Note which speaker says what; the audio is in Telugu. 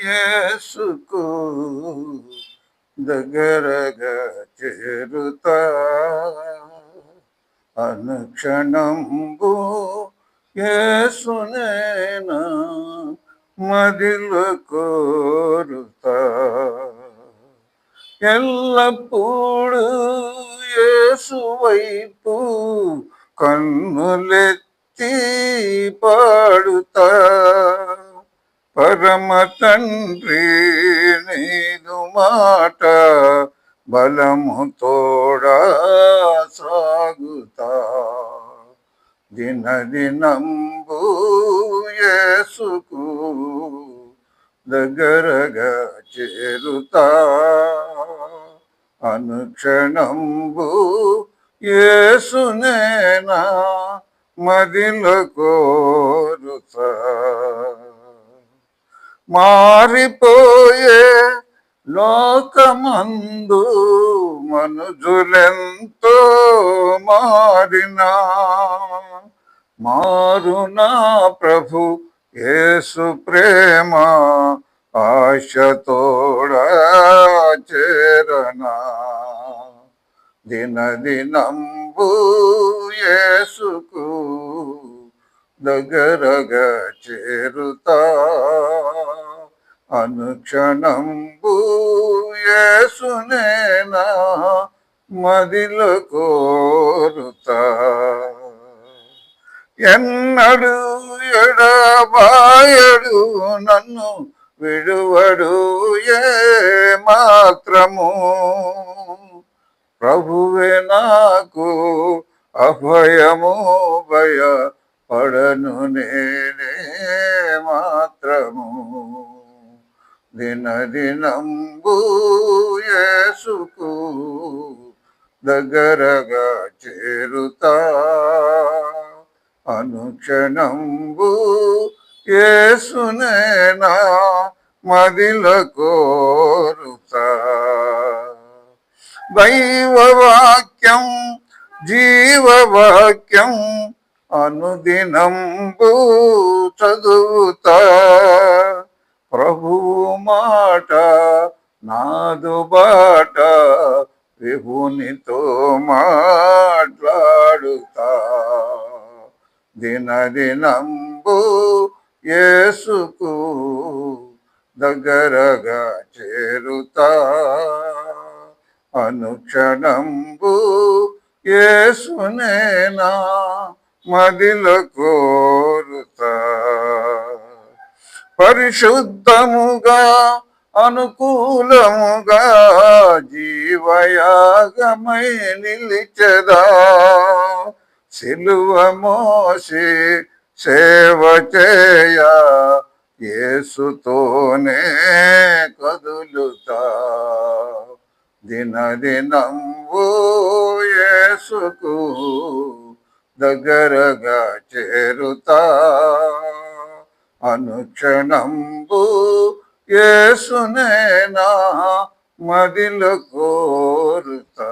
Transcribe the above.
Speaker 1: యేసుకు దగ్గరగా చేరుతా అనుక్షణంబు యేసునేనా మదిలో కోరుతా ఎల్లప్పుడూ యేసు వైపు కన్నులెత్తి పాడుతా పరమ తండ్రి నీదు మాట బలము తోడా సాగుతా దినదినంబు యేసుకు దగ్గరగా చేరుతా అనుక్షణంబు యేసునేనా మదిలో కోరుతా మారిపోయే లోకమందు మనుజులెంతో మారినా మారునా ప్రభు యేసు ప్రేమ ఆశతోడా చేరనా దినదినంబు యేసుకు దగ్గరగా చేరుతా అనుక్షణంబు యేసునేనా మదిలో కోరుతా ఎన్నడు ఎడబాయడు నన్ను విడువడు ఏ మాత్రము ప్రభువే నాకు అభయము భయ పడను నేనే మాత్రము దినదినంబు యేసుకు దగ్గరగా చేరుతా అనుక్షణంబు యేసునేనా మదిలో కోరుతా దైవవాక్యం జీవవాక్యం అనుదినంబు చదువుతా ప్రభువు మాట నాదు బాట విభునితో మాట్లాడుతా దినదినంబు యేసుకు దగ్గరగా చేరుతా అనుక్షణంబు యేసునేనా మదిలో కోరుతా పరిశుద్ధముగా అనుకూలముగా జీవయాగమై నిలిచెదా సిలువ మోసి సేవ చేయ యేసుతోనే కదులుతా దినదినంబు యేసుకు దగ్గరగా చేరుతా అనుక్షణంబు యేసునేనా మదిలో కోరుతా